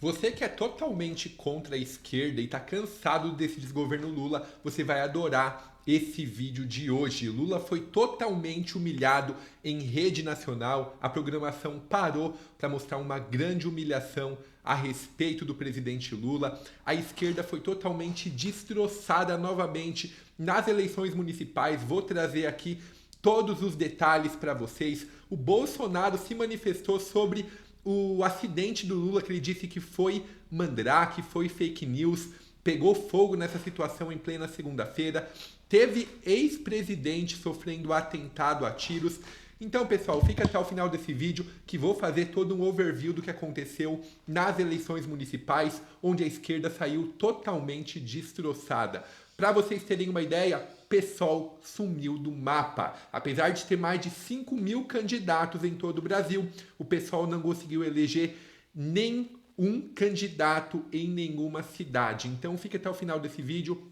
Você que é totalmente contra a esquerda e está cansado desse desgoverno Lula, você vai adorar esse vídeo de hoje. Lula foi totalmente humilhado em rede nacional, a programação parou para mostrar uma grande humilhação a respeito do presidente Lula. A esquerda foi totalmente destroçada novamente nas eleições municipais. Vou trazer aqui todos os detalhes para vocês. O Bolsonaro se manifestou sobre o acidente do Lula, que ele disse que foi mandrake, foi fake news, pegou fogo nessa situação em plena segunda-feira. Teve ex-presidente sofrendo atentado a tiros. Então, pessoal, fica até o final desse vídeo que vou fazer todo um overview do que aconteceu nas eleições municipais, onde a esquerda saiu totalmente destroçada. Para vocês terem uma ideia, PSOL sumiu do mapa. Apesar de ter mais de 5 mil candidatos em todo o Brasil, o PSOL não conseguiu eleger nem um candidato em nenhuma cidade. Então fica até o final desse vídeo.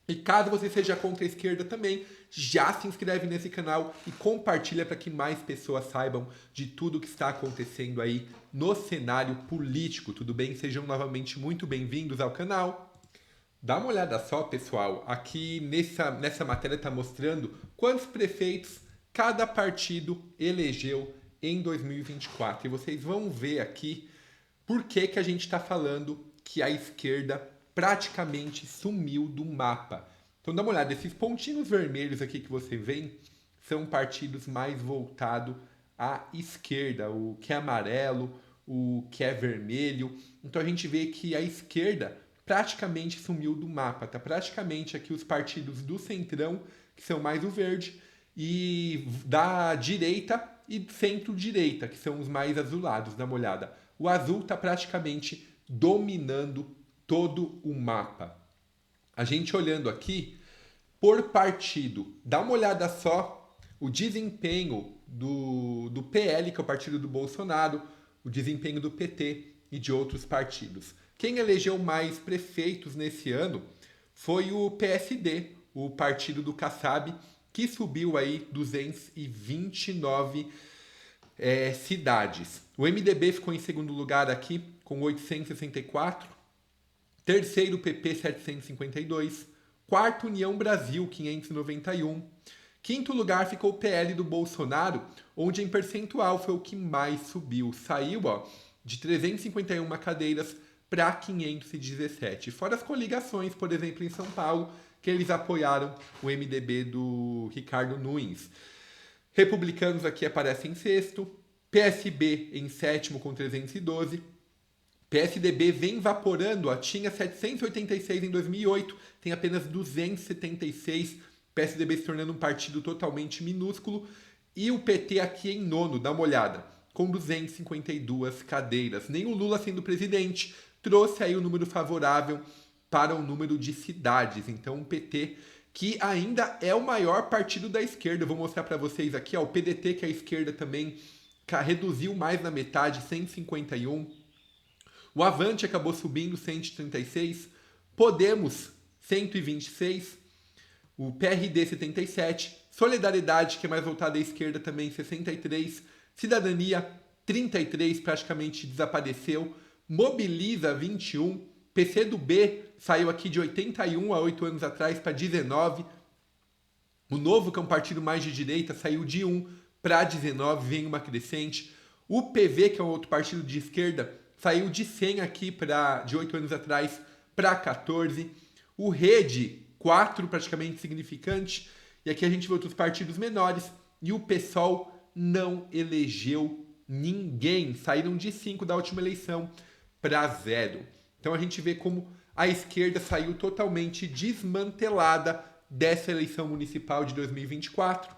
E caso você seja contra a esquerda também, já se inscreve nesse canal e compartilha para que mais pessoas saibam de tudo que está acontecendo aí no cenário político. Tudo bem? Sejam novamente muito bem-vindos ao canal. Dá uma olhada só, pessoal. Aqui nessa matéria está mostrando quantos prefeitos cada partido elegeu em 2024. E vocês vão ver aqui por que a gente está falando que a esquerda praticamente sumiu do mapa. Então dá uma olhada, esses pontinhos vermelhos aqui que você vê são partidos mais voltados à esquerda, o que é amarelo, o que é vermelho. Então a gente vê que a esquerda praticamente sumiu do mapa, tá? Praticamente aqui os partidos do centrão, que são mais o verde, e da direita e centro-direita, que são os mais azulados, dá uma olhada. O azul está praticamente dominando todo o mapa. A gente olhando aqui, por partido, dá uma olhada só o desempenho do PL, que é o partido do Bolsonaro, o desempenho do PT e de outros partidos. Quem elegeu mais prefeitos nesse ano foi o PSD, o partido do Kassab, que subiu aí 229 cidades. O MDB ficou em segundo lugar aqui, com 864. Terceiro, PP, 752. Quarto, União Brasil, 591. Quinto lugar ficou o PL do Bolsonaro, onde em percentual foi o que mais subiu. Saiu de 351 cadeiras para 517. Fora as coligações, por exemplo, em São Paulo, que eles apoiaram o MDB do Ricardo Nunes. Republicanos aqui aparecem em sexto, PSB em sétimo com 312, PSDB vem vaporando, tinha 786 em 2008, tem apenas 276, PSDB se tornando um partido totalmente minúsculo, e o PT aqui em nono, dá uma olhada, com 252 cadeiras. Nem o Lula sendo presidente trouxe aí o número favorável para o número de cidades. Então o PT, que ainda é o maior partido da esquerda, eu vou mostrar para vocês aqui, o PDT, que a esquerda também reduziu mais na metade, 151. O Avante acabou subindo 136, Podemos 126, o PRD 77, Solidariedade, que é mais voltada à esquerda também 63, Cidadania 33, praticamente desapareceu, Mobiliza 21, PCdoB saiu aqui de 81 a 8 anos atrás para 19, o Novo, que é um partido mais de direita, saiu de 1 para 19, vem uma crescente, o PV, que é um outro partido de esquerda, saiu de 100 aqui de 8 anos atrás para 14. O Rede, 4 praticamente significante. E aqui a gente vê outros partidos menores. E o PSOL não elegeu ninguém. Saíram de 5 da última eleição para 0. Então a gente vê como a esquerda saiu totalmente desmantelada dessa eleição municipal de 2024.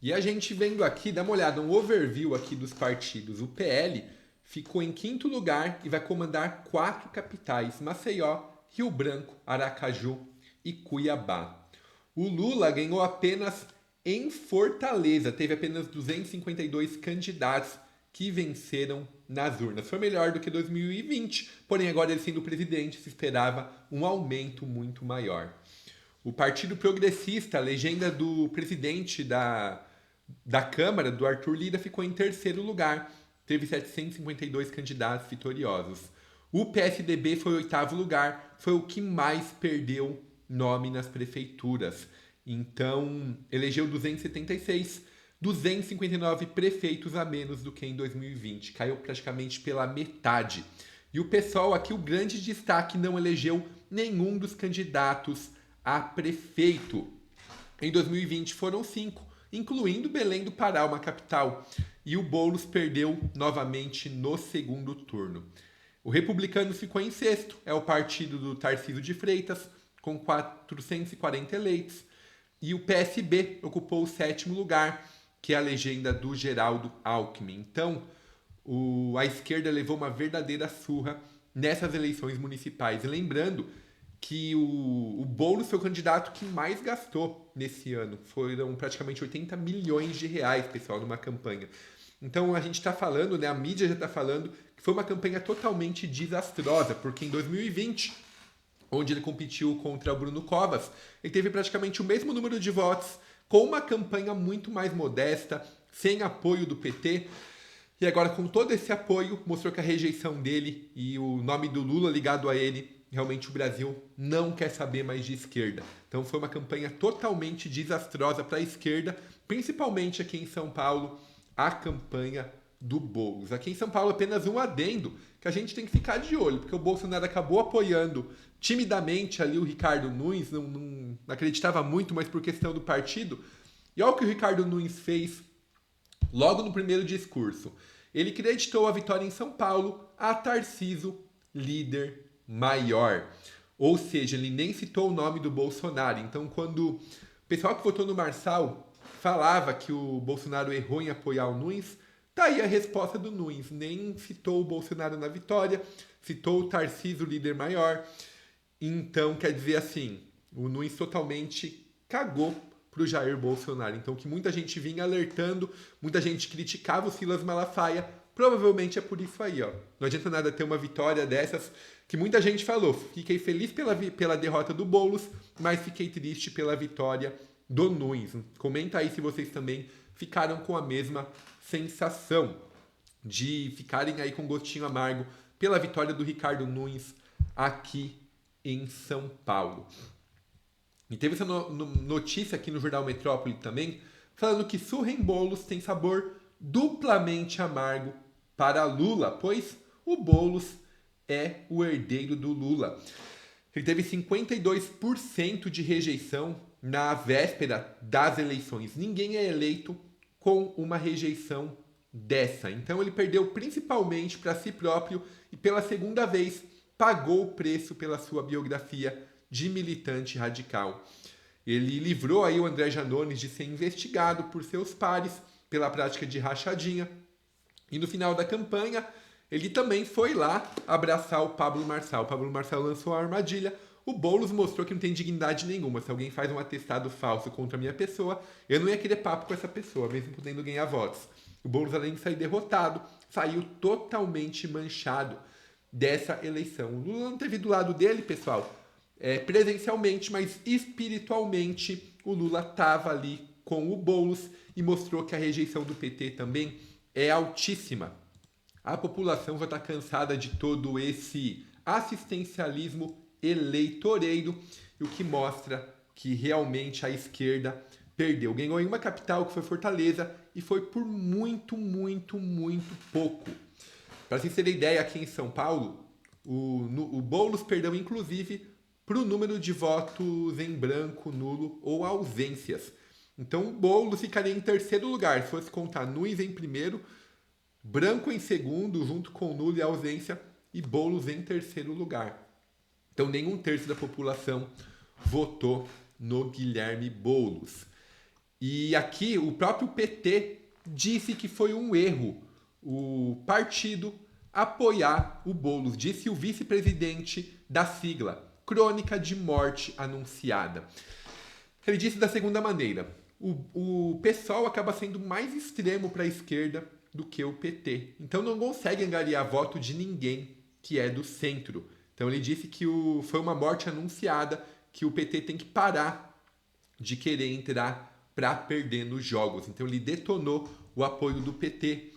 E a gente vendo aqui, dá uma olhada, um overview aqui dos partidos. O PL ficou em quinto lugar e vai comandar 4 capitais: Maceió, Rio Branco, Aracaju e Cuiabá. O Lula ganhou apenas em Fortaleza, teve apenas 252 candidatos que venceram nas urnas. Foi melhor do que 2020, porém agora ele sendo presidente se esperava um aumento muito maior. O Partido Progressista, a legenda do presidente da Câmara, do Arthur Lira, ficou em terceiro lugar. Teve 752 candidatos vitoriosos. O PSDB foi o oitavo lugar, foi o que mais perdeu nome nas prefeituras. Então, elegeu 276, 259 prefeitos a menos do que em 2020. Caiu praticamente pela metade. E o PSOL, aqui o grande destaque, não elegeu nenhum dos candidatos a prefeito. Em 2020 foram 5, incluindo Belém do Pará, uma capital. E o Boulos perdeu novamente no segundo turno. O Republicanos ficou em sexto, é o partido do Tarcísio de Freitas, com 440 eleitos. E o PSB ocupou o sétimo lugar, que é a legenda do Geraldo Alckmin. Então, a esquerda levou uma verdadeira surra nessas eleições municipais. E lembrando que o Boulos foi o candidato que mais gastou nesse ano. Foram praticamente 80 milhões de reais, pessoal, numa campanha. Então a gente está falando, né, a mídia já está falando que foi uma campanha totalmente desastrosa, porque em 2020, onde ele competiu contra o Bruno Covas, ele teve praticamente o mesmo número de votos, com uma campanha muito mais modesta, sem apoio do PT. E agora, com todo esse apoio, mostrou que a rejeição dele e o nome do Lula ligado a ele, realmente o Brasil não quer saber mais de esquerda. Então foi uma campanha totalmente desastrosa para a esquerda, principalmente aqui em São Paulo, a campanha do Boulos. Aqui em São Paulo, apenas um adendo que a gente tem que ficar de olho, porque o Bolsonaro acabou apoiando timidamente ali o Ricardo Nunes, não acreditava muito, mas por questão do partido. E olha o que o Ricardo Nunes fez logo no primeiro discurso. Ele creditou a vitória em São Paulo a Tarcísio, líder maior. Ou seja, ele nem citou o nome do Bolsonaro. Então, quando o pessoal que votou no Marçal falava que o Bolsonaro errou em apoiar o Nunes, tá aí a resposta do Nunes. Nem citou o Bolsonaro na vitória, citou o Tarcísio, líder maior. Então, quer dizer assim, o Nunes totalmente cagou pro Jair Bolsonaro. Então, que muita gente vinha alertando, muita gente criticava o Silas Malafaia, provavelmente é por isso aí, ó. Não adianta nada ter uma vitória dessas, que muita gente falou. Fiquei feliz pela derrota do Boulos, mas fiquei triste pela vitória do Nunes. Comenta aí se vocês também ficaram com a mesma sensação de ficarem aí com gostinho amargo pela vitória do Ricardo Nunes aqui em São Paulo. E teve essa notícia aqui no Jornal Metrópole também, falando que surra em Boulos tem sabor duplamente amargo para Lula, pois o Boulos é o herdeiro do Lula. Ele teve 52% de rejeição na véspera das eleições. Ninguém é eleito com uma rejeição dessa. Então ele perdeu principalmente para si próprio e pela segunda vez pagou o preço pela sua biografia de militante radical. Ele livrou aí o André Janones de ser investigado por seus pares pela prática de rachadinha. E no final da campanha, ele também foi lá abraçar o Pablo Marçal. O Pablo Marçal lançou a armadilha. O Boulos mostrou que não tem dignidade nenhuma. Se alguém faz um atestado falso contra a minha pessoa, eu não ia querer papo com essa pessoa, mesmo podendo ganhar votos. O Boulos, além de sair derrotado, saiu totalmente manchado dessa eleição. O Lula não teve do lado dele, pessoal, presencialmente, mas espiritualmente o Lula estava ali com o Boulos e mostrou que a rejeição do PT também é altíssima. A população já está cansada de todo esse assistencialismo eleitoreiro, o que mostra que realmente a esquerda perdeu. Ganhou em uma capital, que foi Fortaleza, e foi por muito, muito, muito pouco. Para vocês terem ideia, aqui em São Paulo, o Boulos perdeu inclusive para o número de votos em branco, nulo ou ausências. Então o Boulos ficaria em terceiro lugar, se fosse contar Nunes em primeiro, branco em segundo, junto com nulo e ausência, e Boulos em terceiro lugar. Então nem um terço da população votou no Guilherme Boulos. E aqui o próprio PT disse que foi um erro o partido apoiar o Boulos, disse o vice-presidente da sigla, Crônica de Morte Anunciada. Ele disse da segunda maneira: o PSOL acaba sendo mais extremo para a esquerda do que o PT. Então não consegue angariar voto de ninguém que é do centro. Então ele disse que foi uma morte anunciada, que o PT tem que parar de querer entrar para perder nos jogos. Então ele detonou o apoio do PT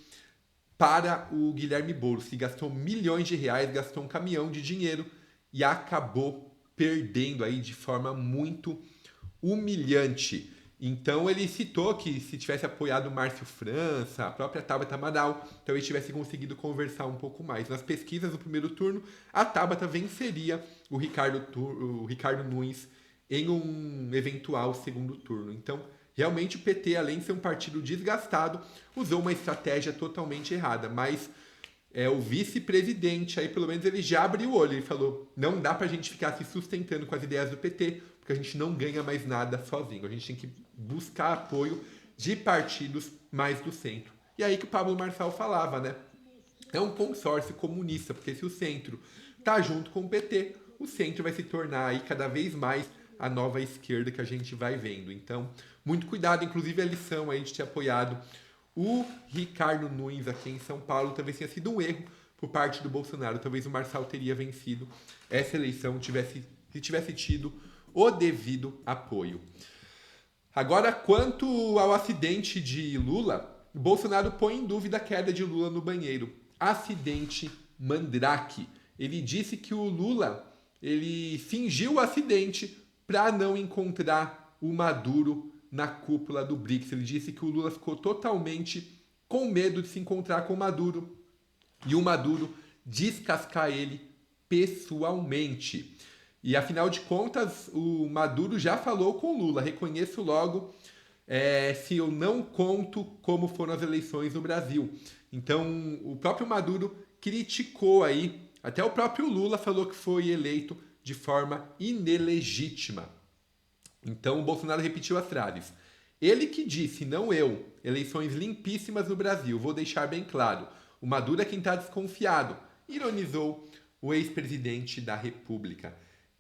para o Guilherme Boulos, que gastou milhões de reais, gastou um caminhão de dinheiro e acabou perdendo aí de forma muito humilhante. Então ele citou que se tivesse apoiado o Márcio França, a própria Tabata Amaral, talvez tivesse conseguido conversar um pouco mais. Nas pesquisas do primeiro turno, a Tabata venceria o Ricardo Nunes em um eventual segundo turno. Então, realmente o PT, além de ser um partido desgastado, usou uma estratégia totalmente errada. Mas o vice-presidente, aí pelo menos ele já abriu o olho. Ele falou, não dá pra gente ficar se sustentando com as ideias do PT, porque a gente não ganha mais nada sozinho. A gente tem que buscar apoio de partidos mais do centro. E aí que o Pablo Marçal falava, né? É um consórcio comunista, porque se o centro tá junto com o PT, o centro vai se tornar aí cada vez mais a nova esquerda que a gente vai vendo. Então, muito cuidado, inclusive a lição aí de ter apoiado o Ricardo Nunes aqui em São Paulo talvez tenha sido um erro por parte do Bolsonaro. Talvez o Marçal teria vencido essa eleição se tivesse tido o devido apoio. Agora, quanto ao acidente de Lula, Bolsonaro põe em dúvida a queda de Lula no banheiro. Acidente Mandrake. Ele disse que o Lula ele fingiu o acidente para não encontrar o Maduro na cúpula do BRICS. Ele disse que o Lula ficou totalmente com medo de se encontrar com o Maduro e o Maduro descascar ele pessoalmente. E afinal de contas, o Maduro já falou com o Lula, reconheço logo se eu não conto como foram as eleições no Brasil. Então, o próprio Maduro criticou aí, até o próprio Lula falou que foi eleito de forma inelegítima. Então, o Bolsonaro repetiu as frases. Ele que disse, não eu, eleições limpíssimas no Brasil, vou deixar bem claro. O Maduro é quem está desconfiado, ironizou o ex-presidente da República.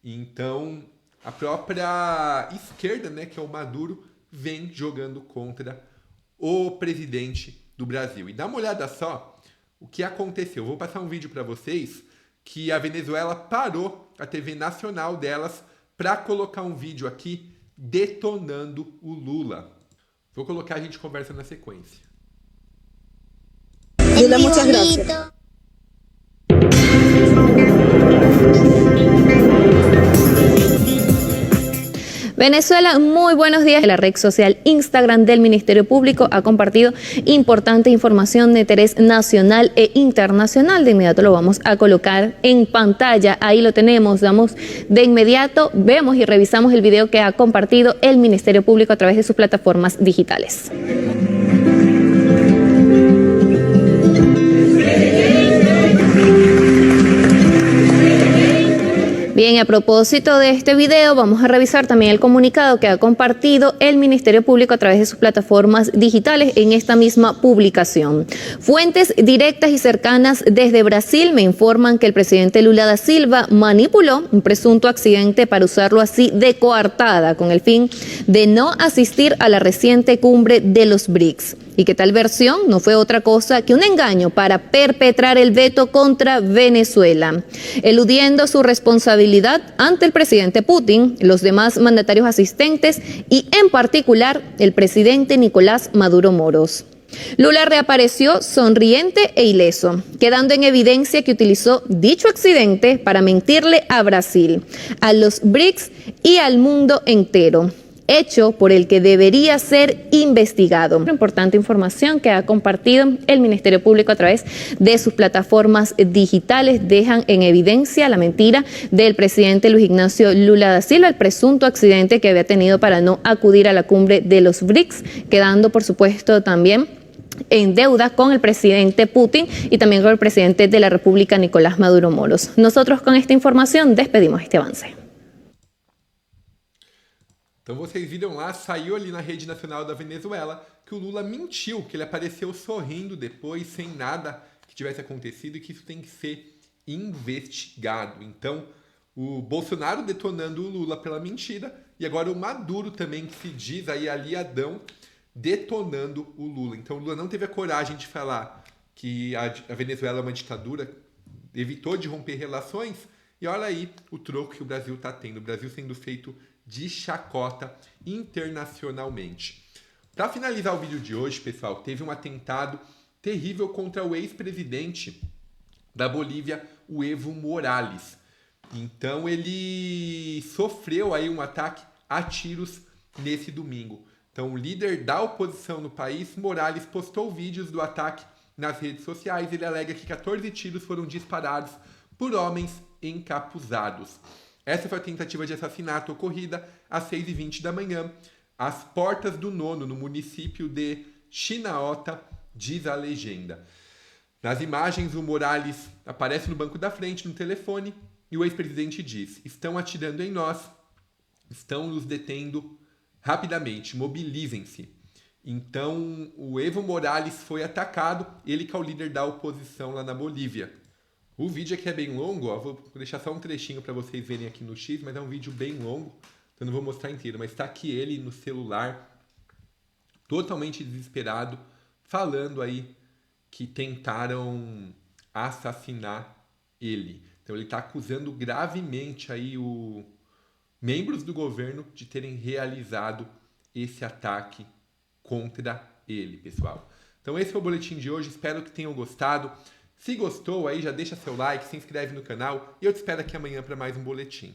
Então, a própria esquerda, né, que é o Maduro, vem jogando contra o presidente do Brasil. E dá uma olhada só o que aconteceu. Vou passar um vídeo para vocês que a Venezuela parou a TV nacional delas para colocar um vídeo aqui detonando o Lula. Vou colocar, a gente conversa na sequência. Lula, muchas gracias. Venezuela, muy buenos días. La red social Instagram del Ministerio Público ha compartido importante información de interés nacional e internacional. De inmediato lo vamos a colocar en pantalla. Ahí lo tenemos. Vamos de inmediato, vemos y revisamos el video que ha compartido el Ministerio Público a través de sus plataformas digitales. Bien, a propósito de este video, vamos a revisar también el comunicado que ha compartido el Ministerio Público a través de sus plataformas digitales en esta misma publicación. Fuentes directas y cercanas desde Brasil me informan que el presidente Lula da Silva manipuló un presunto accidente para usarlo así de coartada con el fin de no asistir a la reciente cumbre de los BRICS. Y que tal versión no fue otra cosa que un engaño para perpetrar el veto contra Venezuela, eludiendo su responsabilidad ante el presidente Putin, los demás mandatarios asistentes y en particular el presidente Nicolás Maduro Moros. Lula reapareció sonriente e ileso, quedando en evidencia que utilizó dicho accidente para mentirle a Brasil, a los BRICS y al mundo entero. Hecho por el que debería ser investigado. Importante información que ha compartido el Ministerio Público a través de sus plataformas digitales. Dejan en evidencia la mentira del presidente Luis Ignacio Lula da Silva, el presunto accidente que había tenido para no acudir a la cumbre de los BRICS, quedando por supuesto también en deuda con el presidente Putin y también con el presidente de la República, Nicolás Maduro Moros. Nosotros con esta información despedimos este avance. Então vocês viram lá, saiu ali na rede nacional da Venezuela que o Lula mentiu, que ele apareceu sorrindo depois, sem nada que tivesse acontecido e que isso tem que ser investigado. Então, o Bolsonaro detonando o Lula pela mentira e agora o Maduro também, que se diz aí aliadão, detonando o Lula. Então o Lula não teve a coragem de falar que a Venezuela é uma ditadura, evitou de romper relações e olha aí o troco que o Brasil está tendo. O Brasil sendo feito de chacota internacionalmente. Para finalizar o vídeo de hoje, pessoal, teve um atentado terrível contra o ex-presidente da Bolívia, o Evo Morales. Então ele sofreu aí um ataque a tiros nesse domingo. Então o líder da oposição no país, Morales, postou vídeos do ataque nas redes sociais. Ele alega que 14 tiros foram disparados por homens encapuzados. Essa foi a tentativa de assassinato ocorrida às 6h20 da manhã, às portas do Nono, no município de Chinaota, diz a legenda. Nas imagens, o Morales aparece no banco da frente, no telefone, e o ex-presidente diz: estão atirando em nós, estão nos detendo rapidamente, mobilizem-se. Então, o Evo Morales foi atacado, ele que é o líder da oposição lá na Bolívia. O vídeo aqui é bem longo, ó, vou deixar só um trechinho para vocês verem aqui no X, mas é um vídeo bem longo, então não vou mostrar inteiro. Mas está aqui ele no celular, totalmente desesperado, falando aí que tentaram assassinar ele. Então ele está acusando gravemente aí os membros do governo de terem realizado esse ataque contra ele, pessoal. Então esse foi o boletim de hoje, espero que tenham gostado. Se gostou aí, já deixa seu like, se inscreve no canal e eu te espero aqui amanhã para mais um boletim.